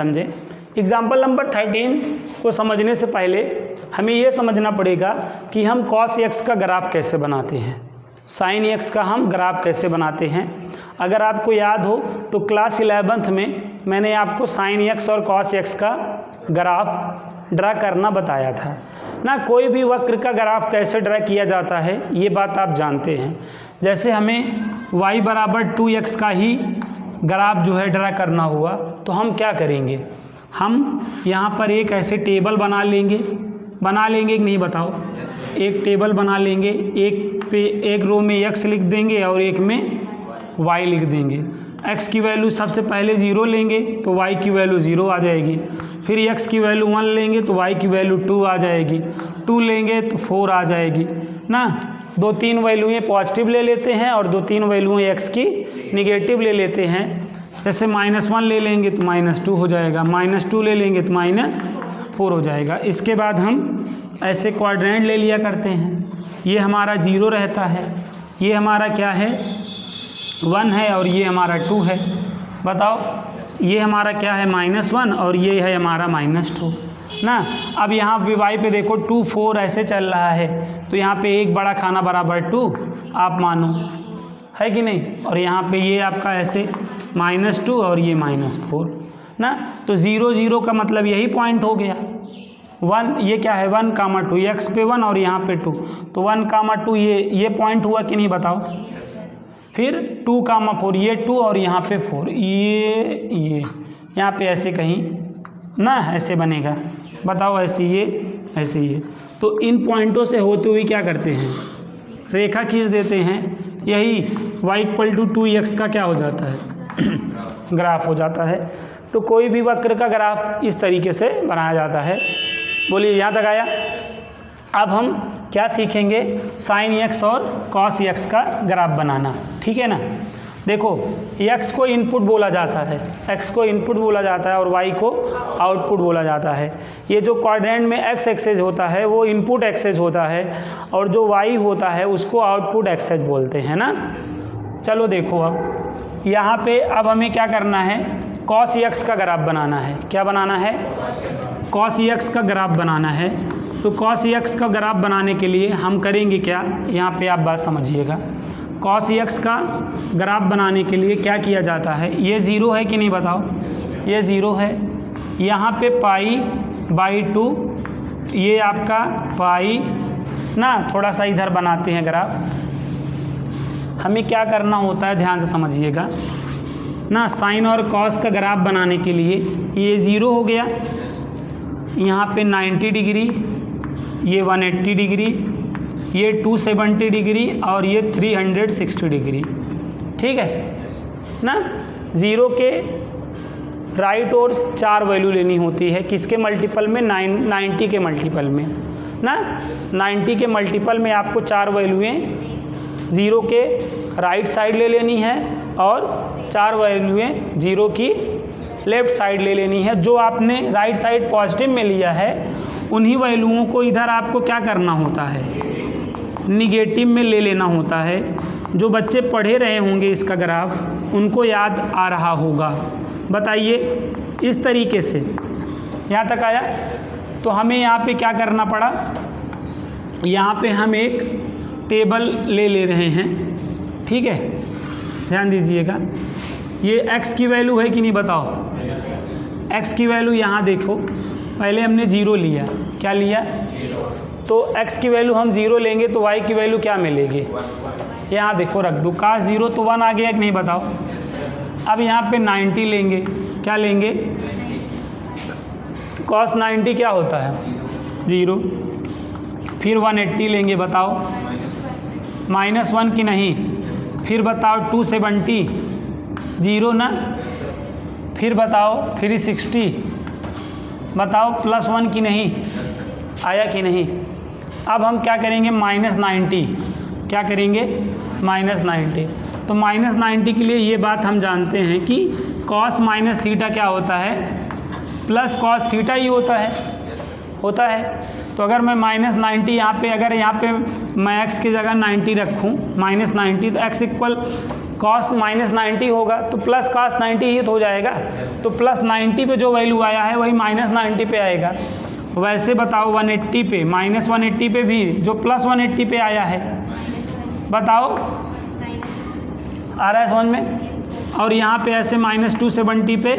समझे। Example number 13 को समझने से पहले हमें ये समझना पड़ेगा कि हम cos x का ग्राफ कैसे बनाते हैं, sin x का हम ग्राफ कैसे बनाते हैं। अगर आपको याद हो तो क्लास 11th में मैंने आपको sin x और cos x का ग्राफ ड्रा करना बताया था ना। कोई भी वक्र का ग्राफ कैसे ड्रा किया जाता है ये बात आप जानते हैं। जैसे हमें y बराबर 2x का ही ग्राफ जो है ड्रा करना हुआ तो हम क्या करेंगे, हम यहाँ पर एक ऐसे टेबल बना लेंगे कि नहीं बताओ। एक टेबल बना लेंगे, एक रो में x लिख देंगे और एक में y लिख देंगे। x की वैल्यू सबसे पहले 0 लेंगे तो y की वैल्यू 0 आ जाएगी, फिर x की वैल्यू 1 लेंगे तो y की वैल्यू 2 आ जाएगी, 2 लेंगे तो 4 आ जाएगी ना। 2-3 वैल्यूएँ पॉजिटिव ले लेते हैं और 2-3 वैल्यूएँ x की निगेटिव ले लेते हैं। जैसे -1 ले लेंगे तो -2 हो जाएगा, -2 ले लेंगे तो -4 हो जाएगा। इसके बाद हम ऐसे क्वाड्रेंट ले लिया करते हैं। ये हमारा 0 रहता है, ये हमारा क्या है 1 है और ये हमारा 2 है। बताओ ये हमारा क्या है -1 और ये है हमारा -2 ना। अब यहाँ पे y पे देखो 2 4 ऐसे चल रहा है तो यहाँ पे एक बड़ा खाना बराबर 2 आप मानो, है कि नहीं। और यहाँ पे ये आपका ऐसे -2 और ये -4 ना। तो 0 0 का मतलब यही पॉइंट हो गया। 1 ये क्या है 1, 2 x पे 1 और यहाँ पे 2 तो 1, 2 ये पॉइंट हुआ कि नहीं बताओ। फिर 2, 4 ये 2 और यहाँ पे 4 ये यहाँ पे ऐसे कहीं ना ऐसे बनेगा। बताओ ऐसे ये तो इन पॉइंटों से होते हुए क्या करते हैं, रेखा खींच देते हैं। यही y = 2x का क्या हो जाता है ग्राफ हो जाता है। तो कोई भी वक्र का ग्राफ इस तरीके से बनाया जाता है। बोलिए यहाँ तक आया। अब हम क्या सीखेंगे, sin x और cos x का ग्राफ बनाना, ठीक है ना। देखो x को इनपुट बोला जाता है, और y को आउटपुट बोला जाता है। ये जो क्वाड्रेंट में x एक्सेस होता है वो इनपुट एक्सेस होता है और जो y होता है उसको आउटपुट एक्सेस बोलते हैं ना। चलो देखो अब यहाँ पे अब हमें क्या करना है, cos x का ग्राफ बनाना है। क्या बनाना है, cos x का ग्राफ बनाना है। तो cos x का ग्राफ बनाने के लिए हम करेंगे क्या, यहाँ पे आप बात समझिएगा। cos x का ग्राफ बनाने के लिए क्या किया जाता है, ये 0 है कि नहीं बताओ, ये 0 है। यहाँ पे π/2 ये आपका पाई ना। थोड़ा सा इधर बनाते हैं ग्राफ। हमें क्या करना होता है ध्यान से समझिएगा ना। साइन और कॉस का ग्राफ बनाने के लिए ये 0 हो गया, यहाँ पे 90 डिग्री, ये 180 डिग्री, ये 270 डिग्री और ये 360 डिग्री, ठीक है ना। 0 के राइट और 4 वैल्यू लेनी होती है, किसके मल्टीपल में, 90 के मल्टीपल में ना। 90 के मल्टीपल में आपको 4 वैल्यूएँ 0 के राइट साइड ले लेनी है और 4 वैल्यूएँ 0 की लेफ़्ट साइड ले लेनी है। जो आपने राइट साइड पॉजिटिव में लिया है उन्हीं वैल्यूओं को इधर आपको क्या करना होता है, निगेटिव में ले लेना होता है। जो बच्चे पढ़े रहे होंगे इसका ग्राफ उनको याद आ रहा होगा। बताइए इस तरीके से यहाँ तक आया। तो हमें यहाँ पे क्या करना पड़ा, यहाँ पे हम एक टेबल ले रहे हैं, ठीक है। ध्यान दीजिएगा, ये x की वैल्यू है कि नहीं बताओ। x की वैल्यू यहाँ देखो, पहले हमने 0 लिया, क्या लिया, तो x की वैल्यू हम 0 लेंगे तो y की वैल्यू क्या मिलेगी, यहाँ देखो रख दो। cos 0 तो 1 आ गया कि नहीं बताओ। अब यहाँ पे 90 लेंगे, क्या लेंगे, cos 90 क्या होता है 0। फिर 180 लेंगे, बताओ -1 की नहीं। फिर बताओ 270 0 ना। फिर बताओ 360, बताओ +1 की नहीं, आया कि नहीं। अब हम क्या करेंगे, -90, क्या करेंगे -90। तो -90 के लिए ये बात हम जानते हैं कि cos -θ क्या होता है, प्लस cos θ ही होता है। तो अगर मैं -90 यहाँ पे, अगर यहाँ पे मैं x की जगह 90 रखूँ -90 तो x इक्वल कॉस माइनस 90 होगा तो प्लस कॉस 90 ही तो हो जाएगा। तो प्लस 90 पे जो वैल्यू आया है वही माइनस 90 पे आएगा। वैसे बताओ 180 पे माइनस 180 पे भी जो प्लस 180 पे आया है, बताओ आ रहा है समझ में। और यहाँ पे ऐसे माइनस 270 पे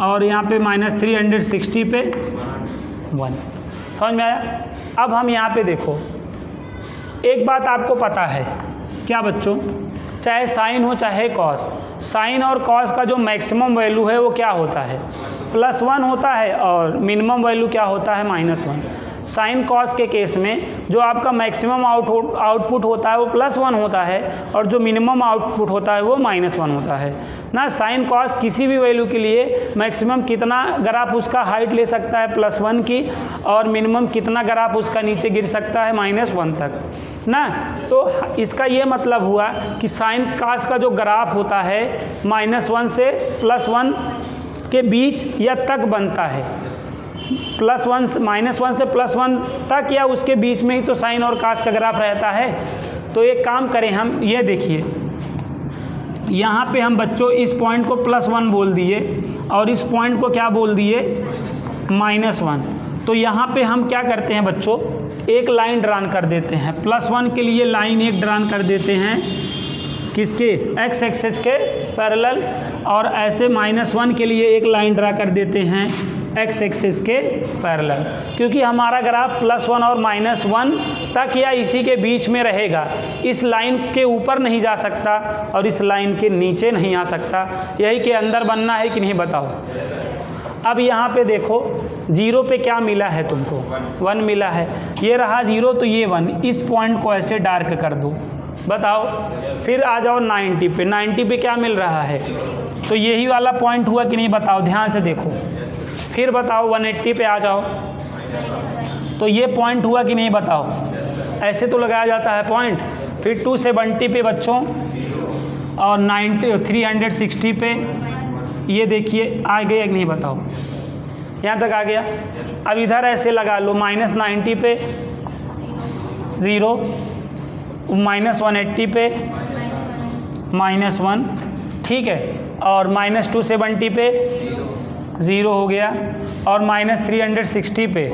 और यहाँ पे माइनस 360 पे 1। समझ में आया। अब हम यहाँ पे देखो, एक बात आपको पता है क्या बच्चों, चाहे साइन हो चाहे कॉस, साइन और कॉस का जो मैक्सिमम वैल्यू है वो क्या होता है, +1 होता है और मिनिमम वैल्यू क्या होता है, -1। साइन कॉस के केस में जो आपका मैक्सिमम आउटपुट होता है वो +1 होता है और जो मिनिमम आउटपुट होता है वो -1 होता है ना। साइन कॉस किसी भी वैल्यू के लिए मैक्सिमम कितना ग्राफ उसका हाइट ले सकता है +1 की, और मिनिमम कितना ग्राफ उसका नीचे गिर सकता है -1 तक ना। तो इसका ये मतलब हुआ कि साइन कॉस का जो ग्राफ होता है -1 से +1 के बीच या तक बनता है, -1 से +1 तक या उसके बीच में ही तो साइन और कॉस का ग्राफ रहता है। तो एक काम करें हम, ये देखिए यहाँ पे हम बच्चों इस पॉइंट को +1 बोल दिए और इस पॉइंट को क्या बोल दिए, -1। तो यहाँ पे हम क्या करते हैं बच्चों, एक लाइन ड्रान कर देते हैं। +1 के लिए लाइन एक ड्रान कर देते हैं, किसके, x एक्सिस के पैरेलल, और ऐसे -1 के लिए एक लाइन ड्रा कर देते हैं x एक्सिस के पैरेलल, क्योंकि हमारा ग्राफ +1 और -1 तक या इसी के बीच में रहेगा। इस लाइन के ऊपर नहीं जा सकता और इस लाइन के नीचे नहीं आ सकता, यही के अंदर बनना है कि नहीं, बताओ। अब यहाँ पे देखो 0 पे क्या मिला है तुमको, 1 मिला है, ये रहा 0 तो ये 1। इस पॉइंट को ऐसे डार्क कर दो, बताओ। फिर आ जाओ 90 पे, 90 पे क्या मिल रहा है, तो यही वाला पॉइंट हुआ कि नहीं, बताओ, ध्यान से देखो। फिर बताओ 180 पे आ जाओ, तो ये पॉइंट हुआ कि नहीं, बताओ। ऐसे तो लगाया जाता है पॉइंट। फिर 270 पे बच्चों और 360 पे, ये देखिए आ गया कि नहीं, बताओ। यहाँ तक आ गया। अब इधर ऐसे लगा लो, -90 पे 0, -180 पे -1, ठीक है, और -270 पे 0 हो गया, और -360 पे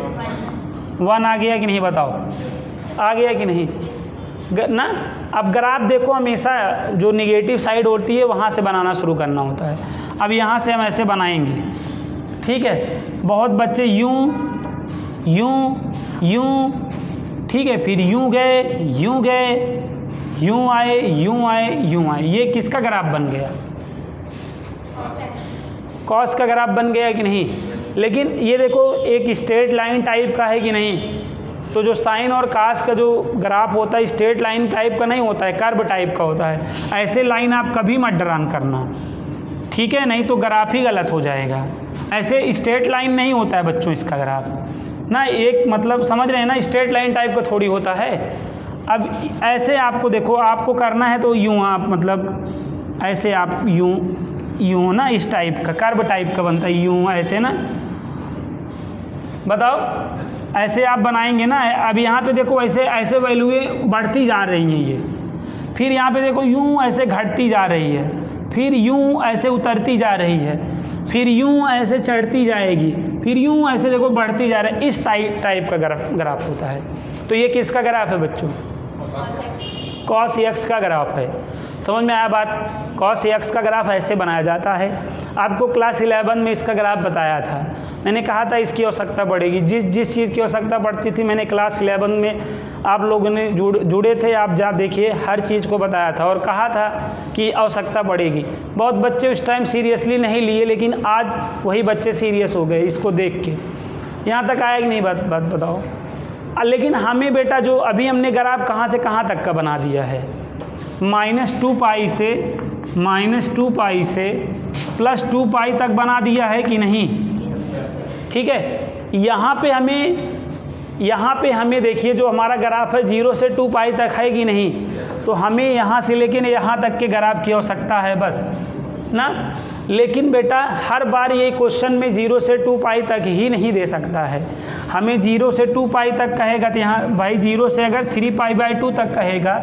1 आ गया कि नहीं, बताओ। आ गया कि नहीं ना। अब ग्राफ देखो, हमेशा जो निगेटिव साइड होती है वहाँ से बनाना शुरू करना होता है। अब यहाँ से हम ऐसे बनाएंगे, ठीक है। बहुत बच्चे यूं यूं, ठीक है, फिर यूं गए, यूं आए, ये किसका ग्राफ बन गया, कॉस का ग्राफ बन गया कि नहीं। लेकिन ये देखो एक स्ट्रेट लाइन टाइप का है कि नहीं। तो जो साइन और कॉस का जो ग्राफ होता है स्ट्रेट लाइन टाइप का नहीं होता है, कर्व टाइप का होता है। ऐसे लाइन आप कभी मत ड्रान करना, ठीक है, नहीं तो ग्राफ ही गलत हो जाएगा। ऐसे स्ट्रेट लाइन नहीं होता है बच्चों इसका ग्राफ ना, एक मतलब समझ रहे हैं ना, स्ट्रेट लाइन टाइप का थोड़ी होता है। अब ऐसे आपको देखो, आपको करना है तो यूँ आप मतलब ऐसे आप यूँ ना, इस टाइप का कर्व टाइप का बनता है, यूँ ऐसे ना, बताओ। ऐसे आप बनाएंगे ना। अब यहाँ पे देखो ऐसे वैल्यूएं बढ़ती जा रही हैं ये, फिर यहाँ पे देखो यूँ ऐसे घटती जा रही है, फिर यूँ ऐसे उतरती जा रही है, फिर यूँ ऐसे चढ़ती जाएगी, फिर यूँ ऐसे देखो बढ़ती जा रहा है। इस टाइप का ग्राफ होता है। तो ये किसका ग्राफ है बच्चों, cos x का ग्राफ है। समझ में आया बात। cos x का ग्राफ ऐसे बनाया जाता है। आपको क्लास 11 में इसका ग्राफ बताया था, मैंने कहा था इसकी आवश्यकता पड़ेगी। जिस चीज़ की आवश्यकता पड़ती थी मैंने क्लास 11 में आप लोगों ने जुड़े थे, आप जा देखिए, हर चीज़ को बताया था और कहा था कि आवश्यकता पड़ेगी। बहुत बच्चे उस टाइम सीरियसली नहीं लिए, लेकिन आज वही बच्चे सीरियस हो गए इसको देख के। यहाँ तक आया कि नहीं बात बताओ। लेकिन हमें बेटा जो अभी हमने ग्राफ कहाँ से कहाँ तक का बना दिया है, -2π से +2π तक बना दिया है कि नहीं, ठीक है। यहाँ पे हमें देखिए जो हमारा ग्राफ है 0 से 2π तक है कि नहीं, तो हमें यहाँ से लेकर यहाँ तक के ग्राफ की आवश्यकता है बस। ना। लेकिन बेटा हर बार ये क्वेश्चन में 0 से 2 पाई तक ही नहीं दे सकता है, हमें 0 से 2 पाई तक कहेगा तो यहाँ भाई 0 से अगर 3 पाई बाई 2 तक कहेगा,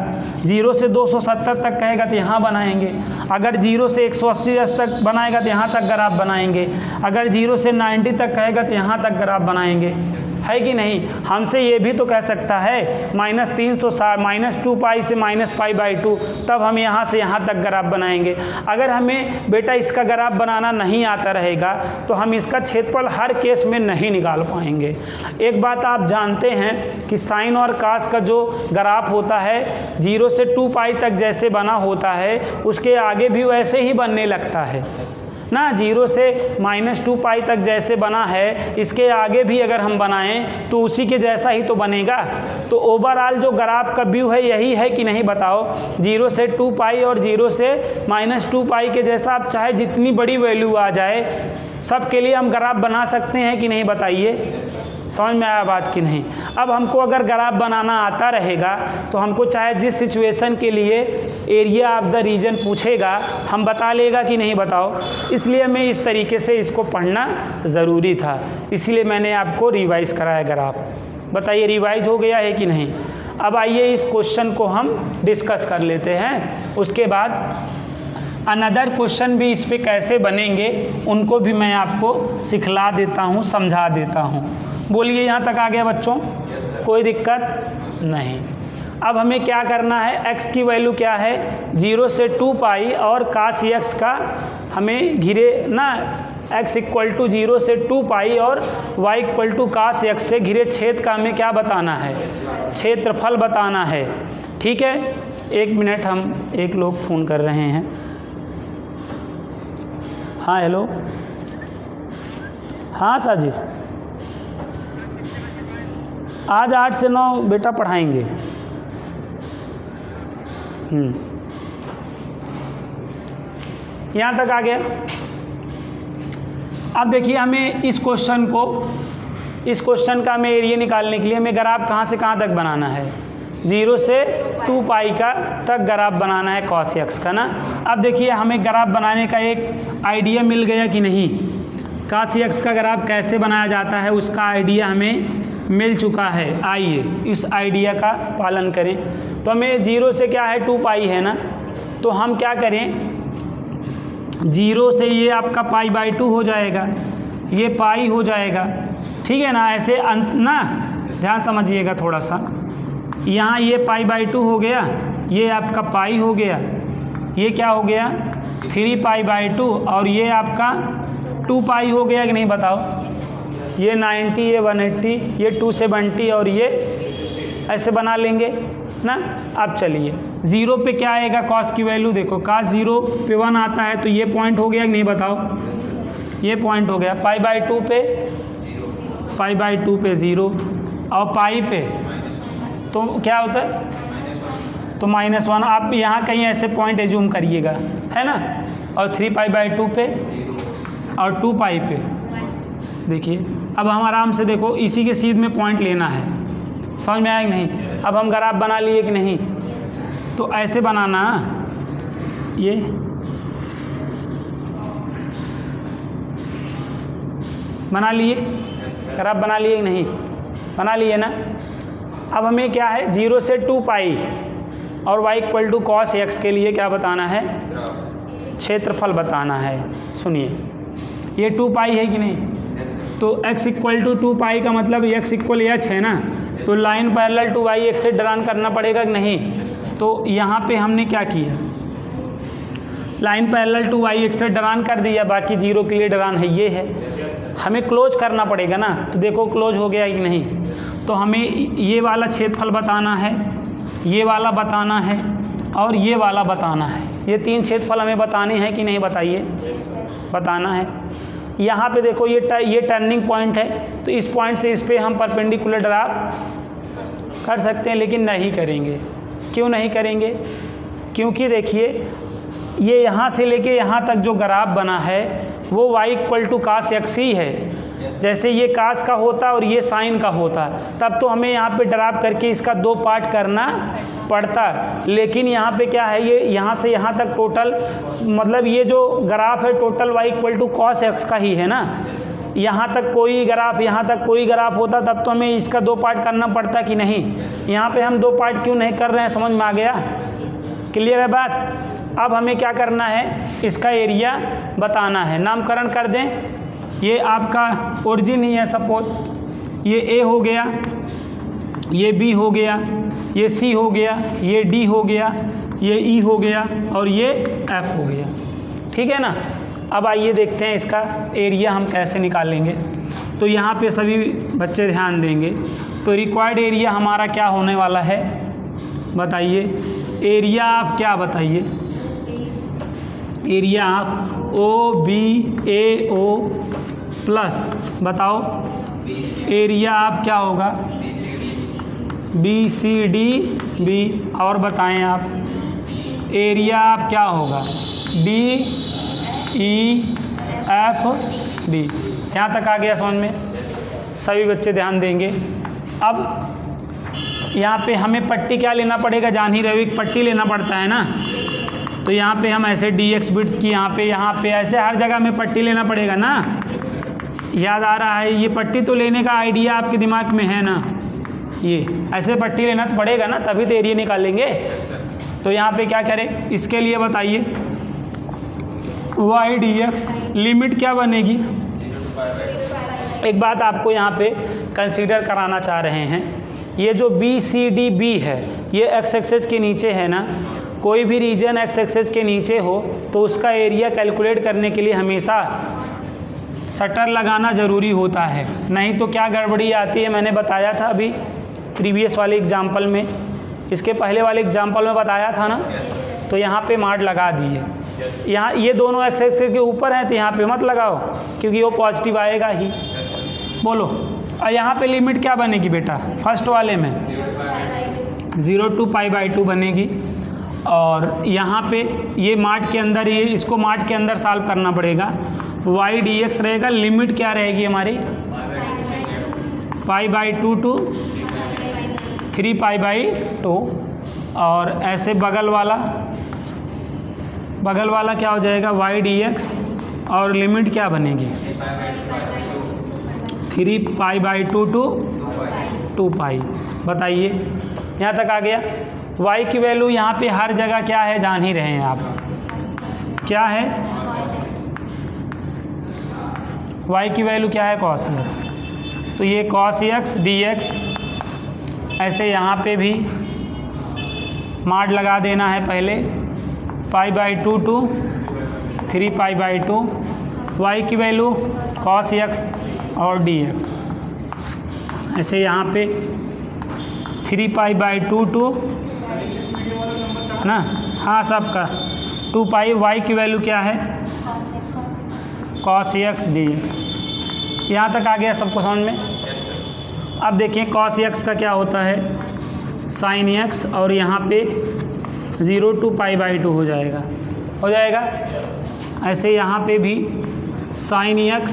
0 से 270 तक कहेगा तो यहाँ बनाएंगे, अगर 0 से 180 तक बनाएगा तो यहाँ तक ग्राफ बनाएंगे, अगर 0 से 90 तक कहेगा तो यहाँ तक ग्राफ बनाएंगे, है कि नहीं। हमसे ये भी तो कह सकता है -360 -2 पाई से -π/2, तब हम यहाँ से यहाँ तक ग्राफ बनाएंगे। अगर हमें बेटा इसका ग्राफ बनाना नहीं आता रहेगा तो हम इसका क्षेत्रफल हर केस में नहीं निकाल पाएंगे। एक बात आप जानते हैं कि साइन और कास का जो ग्राफ होता है 0 से 2 पाई तक जैसे बना होता है उसके आगे भी वैसे ही बनने लगता है ना। 0 से -2 पाई तक जैसे बना है इसके आगे भी अगर हम बनाएं तो उसी के जैसा ही तो बनेगा। तो ओवरऑल जो ग्राफ का व्यू है यही है कि नहीं बताओ। 0 से 2 पाई और 0 से -2 पाई के जैसा आप चाहे जितनी बड़ी वैल्यू आ जाए सब के लिए हम ग्राफ बना सकते हैं कि नहीं बताइए। समझ में आया बात कि नहीं। अब हमको अगर ग्राफ बनाना आता रहेगा तो हमको चाहे जिस सिचुएशन के लिए एरिया ऑफ द रीजन पूछेगा हम बता लेगा कि नहीं बताओ। इसलिए हमें इस तरीके से इसको पढ़ना ज़रूरी था, इसलिए मैंने आपको रिवाइज़ कराया ग्राफ। बताइए रिवाइज हो गया है कि नहीं। अब आइए इस क्वेश्चन को हम डिस्कस कर लेते हैं, उसके बाद अनदर क्वेश्चन भी इस पे कैसे बनेंगे उनको भी मैं आपको सिखला देता हूँ, समझा देता हूँ। बोलिए यहाँ तक आ गया बच्चों, कोई दिक्कत नहीं। अब हमें क्या करना है, x की वैल्यू क्या है 0 से 2 पाई और कास x का हमें घिरे ना, x = 0 से 2 पाई और y = कास x से घिरे छेद का हमें क्या बताना है, क्षेत्रफल बताना है। ठीक है, 1 मिनट, हम एक लोग फ़ोन कर रहे हैं। हाँ हेलो, हाँ साजिश, आज 8 से 9 बेटा पढ़ाएंगे। यहाँ तक आ गया। अब देखिए हमें इस क्वेश्चन का हमें एरिया निकालने के लिए हमें ग्राफ कहाँ से कहाँ तक बनाना है, 0 से 2 पाई का तक ग्राफ बनाना है cos x का ना। अब देखिए हमें ग्राफ बनाने का एक आइडिया मिल गया कि नहीं, cos x का ग्राफ कैसे बनाया जाता है उसका आइडिया हमें मिल चुका है। आइए इस आइडिया का पालन करें। तो हमें 0 से क्या है 2 पाई है ना, तो हम क्या करें 0 से ये आपका π/2 हो जाएगा, ये पाई हो जाएगा, ठीक है ना। ऐसे अंत ना, ध्यान समझिएगा थोड़ा सा, यहाँ ये π/2 हो गया, ये आपका पाई हो गया, ये क्या हो गया 3π/2 और ये आपका 2 पाई हो गया कि नहीं बताओ। ये 90, ये 180, ये 270 और ये ऐसे बना लेंगे ना। अब चलिए 0 पे क्या आएगा cos की वैल्यू, देखो cos 0 पे 1 आता है तो ये पॉइंट हो गया कि नहीं बताओ, ये पॉइंट हो गया। π/2 पे 0 और पाई पे तो क्या होता है तो -1। आप यहाँ कहीं ऐसे पॉइंट एज्यूम करिएगा, है ना। और 3π/2 पे और 2 पाई पे देखिए। अब हम आराम से देखो इसी के सीध में पॉइंट लेना है, समझ में आया कि नहीं। अब हम ग्राफ बना लिए कि नहीं, तो ऐसे बनाना, ये बना लिए, ग्राफ बना लिए कि नहीं, बना लिए ना। अब हमें क्या है 0 से 2 पाई और y = cos x के लिए क्या बताना है, क्षेत्रफल बताना है। सुनिए ये 2 पाई है कि नहीं, तो x = 2 पाई का मतलब x = h है ना, तो line parallel to y x से ड्रान करना पड़ेगा कि नहीं। तो यहाँ पे हमने क्या किया, line parallel to y x से ड्रान कर दिया, बाकी 0 के लिए ड्रान है, ये है। हमें क्लोज करना पड़ेगा ना, तो देखो क्लोज हो गया कि नहीं। तो हमें ये वाला क्षेत्रफल बताना है, ये वाला बताना है और ये वाला बताना है। ये 3 क्षेत्रफल हमें बताने हैं कि नहीं बताइए, बताना है। यहाँ पे देखो ये टर्निंग पॉइंट है, तो इस पॉइंट से इस पे हम परपेंडिकुलर ड्रा कर सकते हैं, लेकिन नहीं करेंगे। क्यों नहीं करेंगे, क्योंकि देखिए ये यहाँ से लेके यहाँ तक जो ग्राफ बना है वो y = cos x ही है। जैसे ये कास का होता और ये साइन का होता, तब तो हमें यहाँ पे ड्राप करके इसका 2 पार्ट करना पड़ता। लेकिन यहाँ पे क्या है, ये यहाँ से यहाँ तक टोटल, मतलब ये जो ग्राफ है total y equal to cos x का ही है ना। यहाँ तक कोई ग्राफ, यहाँ तक कोई ग्राफ होता तब तो हमें इसका 2 पार्ट करना पड़ता कि नहीं। यहाँ पे हम 2 पार्ट क्यों नहीं कर रहे हैं, समझ में आ गया? क्लियर है बात? अब हमें क्या करना है, इसका एरिया बताना है। नामकरण कर दें। ये आपका ओरिजिन ही है, सपोज ये A हो गया, ये B हो गया, ये C हो गया, ये D हो गया, ये E हो गया और ये F हो गया। ठीक है ना। अब आइए देखते हैं इसका एरिया हम कैसे निकालेंगे। तो यहाँ पे सभी बच्चे ध्यान देंगे। तो रिक्वायर्ड एरिया हमारा क्या होने वाला है, बताइए। एरिया आप क्या बताइए, एरिया आप OBAO प्लस बताओ एरिया आप क्या होगा, BCDB, और बताएं आप एरिया आप क्या होगा, DEFB। यहाँ तक आ गया समझ में? सभी बच्चे ध्यान देंगे। अब यहाँ पे हमें पट्टी क्या लेना पड़ेगा, जान ही रहे हो, एक पट्टी लेना पड़ता है ना। तो यहाँ पे हम ऐसे dx बिट की यहाँ पे ऐसे हर जगह में पट्टी लेना पड़ेगा ना। याद आ रहा है? ये पट्टी तो लेने का आइडिया आपके दिमाग में है ना, ये ऐसे पट्टी लेना तो पड़ेगा ना, तभी तो एरिया निकालेंगे। तो यहाँ पे क्या करें, इसके लिए बताइए y dx लिमिट क्या बनेगी। एक बात आपको यहाँ पे कंसीडर कराना चाह रहे हैं, ये जो BCDB है ये x एक्सिस के नीचे है ना। कोई भी रीजन x एक्सिस के नीचे हो तो उसका एरिया कैलकुलेट करने के लिए हमेशा शटर लगाना ज़रूरी होता है, नहीं तो क्या गड़बड़ी आती है। मैंने बताया था अभी प्रीवियस वाले एग्जाम्पल में, इसके पहले वाले एग्जाम्पल में बताया था ना। तो यहाँ पे मार्क लगा दिए, यहाँ ये दोनों x एक्सिस के ऊपर हैं तो यहाँ पे मत लगाओ क्योंकि वो पॉजिटिव आएगा ही। बोलो, और यहाँ पे लिमिट क्या बनेगी बेटा, फर्स्ट वाले में 0 to π/2 बनेगी। और यहाँ पे ये मार्ट के अंदर, ये इसको मार्ट के अंदर सॉल्व करना पड़ेगा। y dx रहेगा, लिमिट क्या रहेगी हमारी π/2 to 3π/2। और ऐसे बगल वाला क्या हो जाएगा, y dx, और लिमिट क्या बनेगी 3π/2 to 2π। बताइए, यहाँ तक आ गया। y की वैल्यू यहाँ पे हर जगह क्या है, जान ही रहे हैं आप, क्या है y की वैल्यू क्या है, cos x। तो ये cos x dx, ऐसे यहाँ पे भी मार्ट लगा देना है पहले, π/2 to 3π/2। y की वैल्यू cos x और dx, ऐसे यहाँ पे 3π/2 to ना, हाँ सबका 2π। y की वैल्यू क्या है, cos x dx। यहाँ तक आ गया सबको समझ में? अब देखिए cos x का क्या होता है, sin x, और यहाँ पे 0 to π/2 हो जाएगा। ऐसे यहाँ पे भी sin x,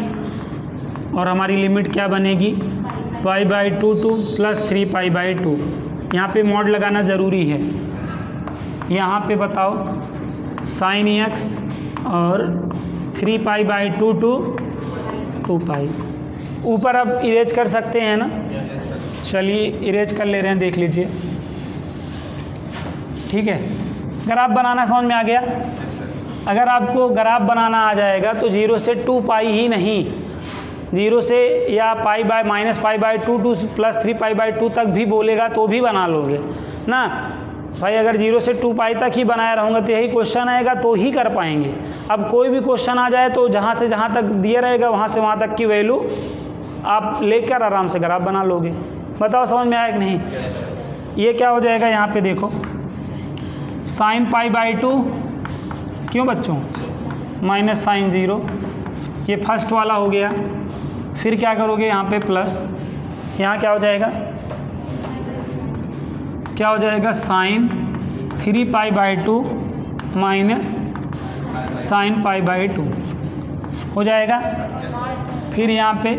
और हमारी लिमिट क्या बनेगी π/2 to +3π/2। यहाँ पे मॉड लगाना ज़रूरी है। यहाँ पे बताओ sin x और 3π/2 to 2π। ऊपर अब इरेज कर सकते हैं ना, चलिए इरेज कर ले रहे हैं, देख लीजिए। ठीक है, ग्राफ बनाना समझ में आ गया। अगर आपको ग्राफ बनाना आ जाएगा तो 0 से 2π ही नहीं, 0 से या -π/2 to +3π/2 तक भी बोलेगा तो भी बना लोगे ना भाई। अगर 0 से 2π तक ही बनाया रहूँगा तो यही क्वेश्चन आएगा तो ही कर पाएंगे। अब कोई भी क्वेश्चन आ जाए तो जहाँ से जहाँ तक दिया रहेगा वहाँ से वहाँ तक की वैल्यू आप लेकर आराम से ग्राफ बना लोगे। बताओ समझ में आया कि नहीं? ये क्या हो जाएगा, यहाँ पे देखो sin π/2, क्यों बच्चों, -sin 0, ये फर्स्ट वाला हो गया। फिर क्या करोगे, यहाँ पे प्लस, यहाँ क्या हो जाएगा sin 3π/2 माइनस sin π/2 हो जाएगा। फिर यहाँ पे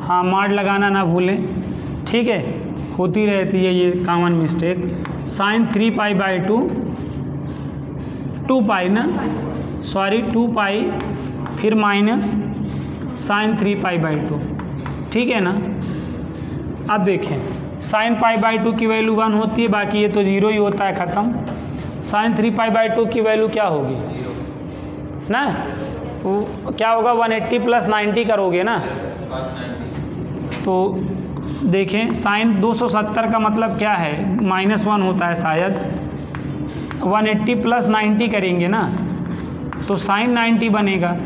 हाँ माड लगाना ना भूलें, ठीक है, होती रहती है ये कॉमन मिस्टेक। साइन 3π/2 2π ना, सॉरी 2π, फिर माइनस साइन 3π/2, ठीक है ना। अब देखें साइन π/2 की वैल्यू 1 होती है, बाकी ये तो 0 ही होता है, ख़त्म। साइन 3π/2 की वैल्यू क्या होगी ना, वो क्या होगा 180 + 90 करोगे ना, तो देखें साइन 270 का मतलब क्या है, -1 होता है शायद, 180 + 90 करेंगे ना तो साइन 90 बनेगा,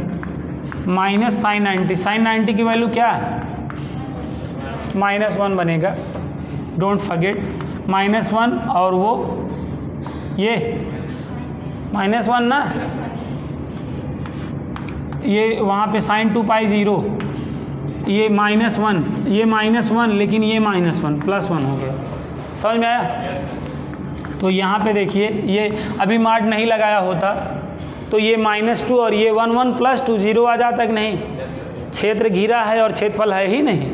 माइनस साइन 90, साइन 90 की वैल्यू क्या है -1 बनेगा, डोंट फॉरगेट -1, और वो ये -1 ना, ये वहाँ पे साइन 2π 0, ये -1, ये -1, लेकिन ये -1 +1 हो गया, समझ में आया। तो यहाँ पे देखिए ये अभी मार्ट नहीं लगाया होता तो ये -2 और ये 1 1 + 2 0 आ जाता कि नहीं, क्षेत्र घिरा है और क्षेत्रफल है ही नहीं,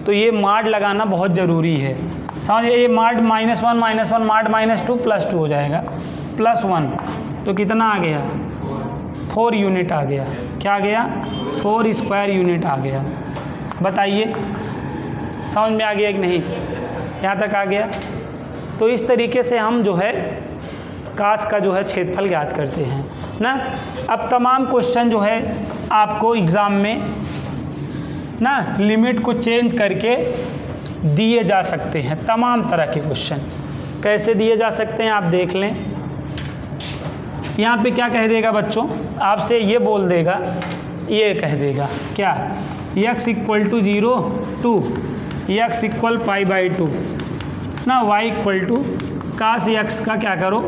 तो ये मार्ट लगाना बहुत ज़रूरी है, समझिए। ये मार्ट -1 मार्ट -2 +2 हो जाएगा, +1, तो कितना आ गया 4 यूनिट आ गया, क्या आ गया 4 स्क्वायर यूनिट आ गया। बताइए समझ में आ गया कि नहीं, यहाँ तक आ गया। तो इस तरीके से हम जो है कास का जो है क्षेत्रफल ज्ञात करते हैं ना। अब तमाम क्वेश्चन जो है आपको एग्ज़ाम में ना लिमिट को चेंज करके दिए जा सकते हैं, तमाम तरह के क्वेश्चन कैसे दिए जा सकते हैं आप देख लें। यहाँ पे क्या कह देगा बच्चों, आपसे ये बोल देगा, ये कह देगा क्या, x = 0 to x = π/2 ना, y = cos x का क्या करो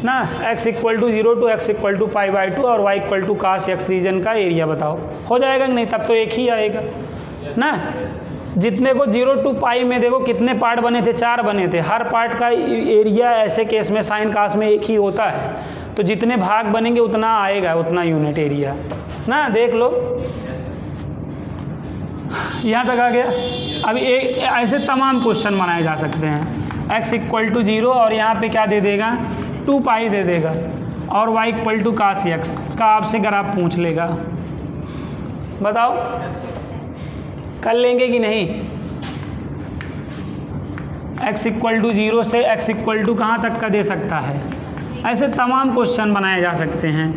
ना, x = 0 to x = π/2 और y = cos x रीजन का एरिया बताओ, हो जाएगा कि नहीं, तब तो एक ही आएगा ना। जितने को 0 to π में देखो कितने पार्ट बने थे, 4 बने थे, हर पार्ट का एरिया ऐसे केस में साइन कास में एक ही होता है, तो जितने भाग बनेंगे उतना आएगा, उतना यूनिट एरिया ना, देख लो यहाँ तक आ गया। अभी एक ऐसे तमाम क्वेश्चन बनाए जा सकते हैं, x = 0 और यहाँ पे क्या दे देगा 2π दे देगा, और y = cos x का आपसे ग्राफ पूछ लेगा, बताओ कर लेंगे कि नहीं। x = 0 से x = कहाँ तक का दे सकता है, ऐसे तमाम क्वेश्चन बनाए जा सकते हैं।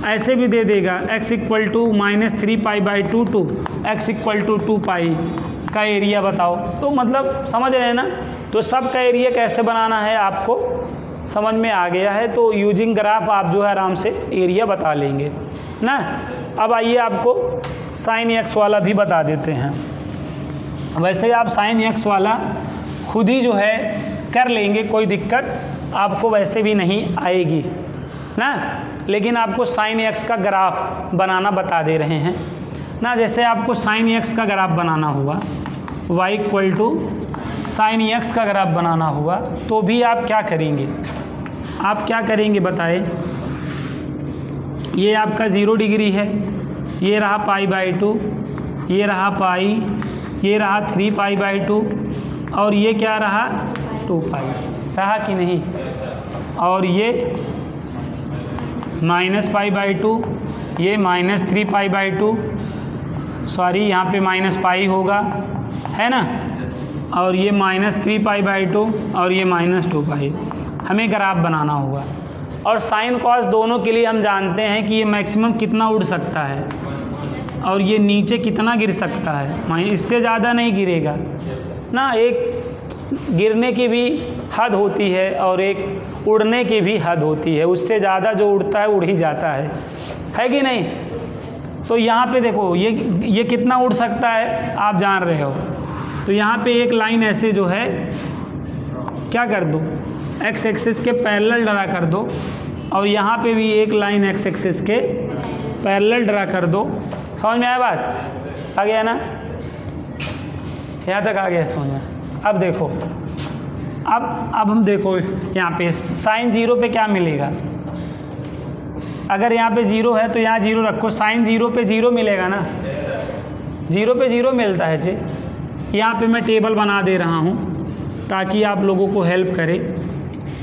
ऐसे भी दे देगा x = -3π/2 to x = 2π का एरिया बताओ, तो मतलब समझ रहे हैं ना। तो सब का एरिया कैसे बनाना है आपको समझ में आ गया है, तो यूजिंग ग्राफ आप जो है आराम से एरिया बता लेंगे ना। अब आइए आपको साइन x वाला भी बता देते हैं। वैसे आप साइन x वाला खुद ही जो है कर लेंगे, कोई दिक्कत आपको वैसे भी नहीं आएगी ना, लेकिन आपको साइन x का ग्राफ बनाना बता दे रहे हैं ना। जैसे आपको साइन x का ग्राफ बनाना हुआ, y = साइन x का ग्राफ बनाना हुआ, तो भी आप क्या करेंगे, आप क्या करेंगे बताएं। ये आपका 0 डिग्री है, ये रहा π/2, ये रहा पाई, ये रहा 3π/2 और ये क्या रहा 2π, रहा कि नहीं, और ये -π/2, ये -3π/2, सॉरी यहाँ पे -π होगा है ना, और ये -3π/2 और ये -2π, हमें ग्राफ बनाना होगा। और साइन कॉस दोनों के लिए हम जानते हैं कि ये मैक्सिमम कितना उड़ सकता है और ये नीचे कितना गिर सकता है, इससे ज़्यादा नहीं गिरेगा ना। एक गिरने की भी हद होती है और एक उड़ने की भी हद होती है, उससे ज़्यादा जो उड़ता है उड़ ही जाता है कि नहीं। तो यहाँ पे देखो ये कितना उड़ सकता है आप जान रहे हो, तो यहाँ पे एक लाइन ऐसे जो है क्या कर दो, एक्स एक्सिस के पैरेलल ड्रा कर दो, और यहाँ पे भी एक लाइन एक्स एक्सिस के पैरेलल ड्रा कर दो। समझ में आया बात, आ गया ना, यहाँ तक आ गया समझ में। अब देखो, अब हम देखो यहाँ पे साइन 0 पे क्या मिलेगा, अगर यहाँ पे 0 है तो यहाँ 0 रखो, साइन 0 पे 0 मिलेगा ना, 0 पे 0 मिलता है जी। यहाँ पे मैं टेबल बना दे रहा हूँ ताकि आप लोगों को हेल्प करे।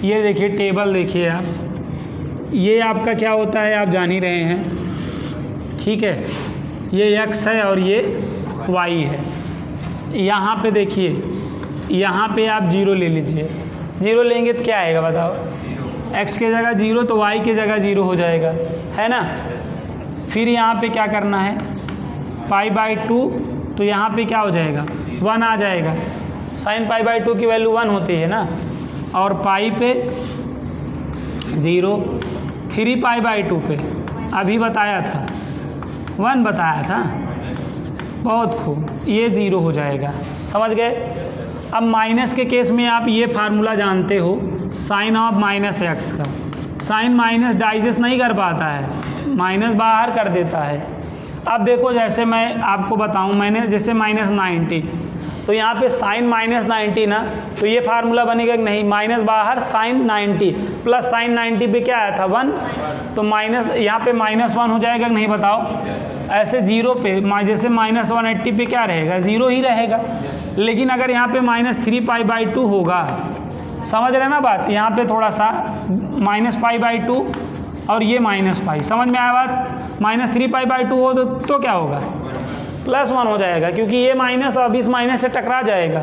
ये देखिए टेबल देखिए आप, ये आपका क्या होता है आप जान ही रहे हैं, ठीक है। ये x है और ये y है। यहाँ पे देखिए, यहाँ पे आप 0 ले लीजिए, 0 लेंगे तो क्या आएगा बताओ, x की जगह 0 तो y की जगह 0 हो जाएगा, है ना। फिर यहाँ पे क्या करना है, π/2 तो यहाँ पे क्या हो जाएगा 1 आ जाएगा, साइन π/2 की वैल्यू 1 होती है ना, और पाई पे 0, 3π/2 पे अभी बताया था 1 बताया था, बहुत खूब, ये 0 हो जाएगा, समझ गए। अब माइनस के केस में आप ये फार्मूला जानते हो, साइन ऑफ -x का, साइन माइनस डाइजेस्ट नहीं कर पाता है, माइनस बाहर कर देता है। अब देखो जैसे मैं आपको बताऊं, मैंने जैसे -90 तो यहाँ पे साइन -90 ना, तो ये फार्मूला बनेगा कि नहीं, माइनस बाहर साइन 90 प्लस साइन 90 पे क्या आया था 1, तो माइनस यहाँ पे -1 हो जाएगा कि नहीं बताओ। ऐसे 0 पे जैसे -180 पे क्या रहेगा 0 ही रहेगा, लेकिन अगर यहाँ पे -3π/2 होगा, समझ रहे ना बात, यहाँ पे थोड़ा सा -π/2 और ये -π, समझ में आया बात। -3π/2 हो तो क्या होगा +1 हो जाएगा, क्योंकि ये माइनस अब इस माइनस से टकरा जाएगा,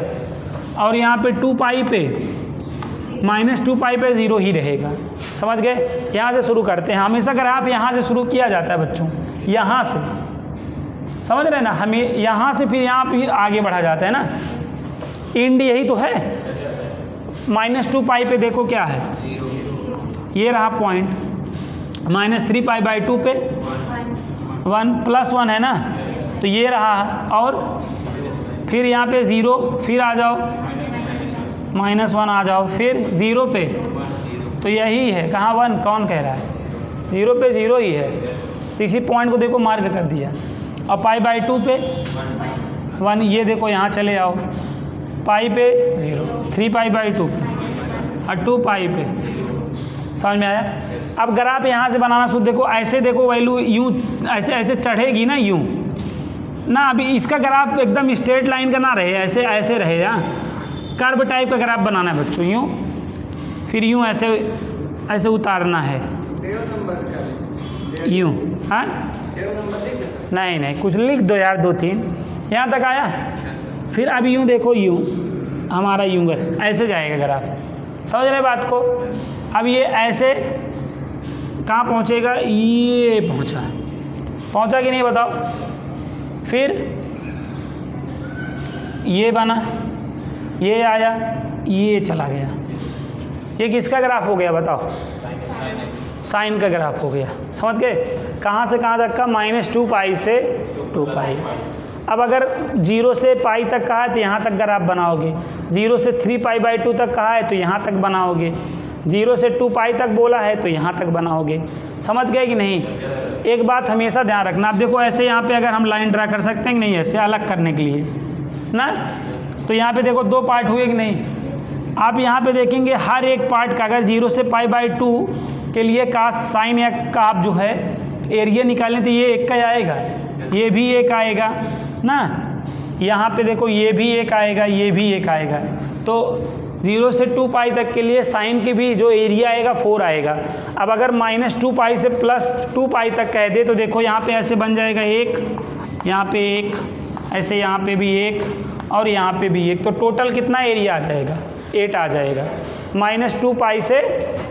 और यहाँ पे 2π पे -2π पे 0 ही रहेगा, समझ गए। यहाँ से शुरू करते हैं, हमेशा ग्राफ यहाँ से शुरू किया जाता है बच्चों, यहाँ से, समझ रहे ना, हमें यहाँ से फिर यहाँ फिर आगे बढ़ा जाता है ना, इंड यही तो है। -2π पे देखो क्या है, ये रहा पॉइंट, -3π/2 पे 1 +1 है ना, तो ये रहा, और फिर यहाँ पे 0, फिर आ जाओ -1 आ जाओ, फिर 0 पे, तो यही है, कहाँ 1, कौन कह रहा है 0 पे 0 ही है, तो इसी पॉइंट को देखो मार्क कर दिया। और π/2 पे 1, ये देखो यहाँ चले आओ, पाई पे 0, 3π/2 पे और 2π पे, समझ में आया। अब ग्राफ यहाँ से बनाना शुरू, देखो ऐसे देखो वैल्यू यूँ ऐसे ऐसे चढ़ेगी ना, यूँ ना, अभी इसका ग्राफ एकदम स्ट्रेट लाइन का ना रहे, ऐसे ऐसे रहे, हाँ कर्व टाइप का ग्राफ बनाना है बच्चों, यूँ फिर यूँ ऐसे ऐसे उतारना है, यूँ, हाँ नहीं कुछ लिख दो यार, 2-3 यहाँ तक आया, फिर अब यूँ देखो, यूँ हमारा यूँ ऐसे जाएगा ग्राफ, समझ रहे बात को। अब ये ऐसे कहाँ पहुँचेगा, ये पहुँचा कि नहीं बताओ। फिर ये बना, ये आया, ये चला गया, ये किसका ग्राफ हो गया बताओ, साइन का ग्राफ हो गया, समझ गए। कहाँ से कहाँ तक का, -2π से 2π। अब अगर 0 से π तक कहा है तो यहाँ तक ग्राफ बनाओगे, 0 से 3π/2 तक कहा है तो यहाँ तक बनाओगे, 0 से 2π तक बोला है तो यहाँ तक बनाओगे, समझ गए कि नहीं। एक बात हमेशा ध्यान रखना, आप देखो ऐसे यहाँ पे अगर हम लाइन ड्रा कर सकते हैं कि नहीं, ऐसे अलग करने के लिए ना, तो यहाँ पे देखो 2 पार्ट हुए कि नहीं। आप यहाँ पे देखेंगे हर एक पार्ट का, अगर 0 से π/2 के लिए का साइन या का आप जो है एरिया निकालें तो ये 1 का आएगा, ये भी 1 आएगा ना, यहाँ पे देखो ये भी 1 आएगा, ये भी 1 आएगा। तो 0 से 2π तक के लिए साइन के भी जो एरिया आएगा 4 आएगा। अब अगर -2π से +2π तक कह दे तो देखो यहाँ पे ऐसे बन जाएगा 1, यहाँ पे 1, ऐसे यहाँ पे भी 1 और यहाँ पे भी 1, तो टोटल कितना एरिया आ जाएगा 8 आ जाएगा, -2π से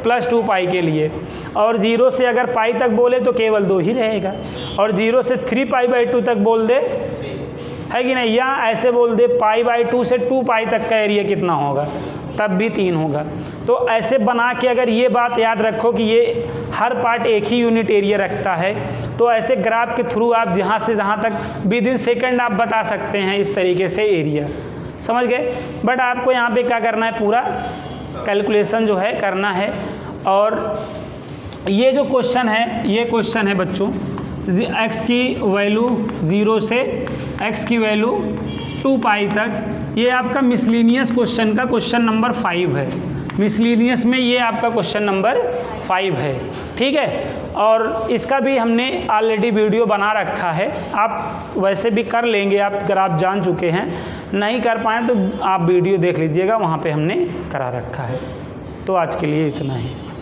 +2π के लिए। और 0 से अगर π तक बोले तो केवल 2 ही रहेगा, और 0 से 3π/2 तक बोल दे, है कि नहीं, या ऐसे बोल दे π/2 से 2π तक का एरिया कितना होगा, तब भी 3 होगा। तो ऐसे बना के अगर ये बात याद रखो कि ये हर पार्ट एक ही यूनिट एरिया रखता है, तो ऐसे ग्राफ के थ्रू आप जहाँ से जहाँ तक विदिन सेकंड आप बता सकते हैं इस तरीके से एरिया, समझ गए। बट आपको यहाँ पे क्या करना है, पूरा कैलकुलेशन जो है करना है। और ये जो क्वेश्चन है, ये क्वेश्चन है बच्चों, x की वैल्यू 0 से x की वैल्यू 2π तक, ये आपका मिसलिनियस क्वेश्चन का क्वेश्चन नंबर 5 है। मिसलिनियस में ये आपका क्वेश्चन नंबर 5 है, ठीक है। और इसका भी हमने ऑलरेडी वीडियो बना रखा है, आप वैसे भी कर लेंगे आप, अगर आप जान चुके हैं। नहीं कर पाएँ तो आप वीडियो देख लीजिएगा, वहाँ पे हमने करा रखा है। तो आज के लिए इतना ही।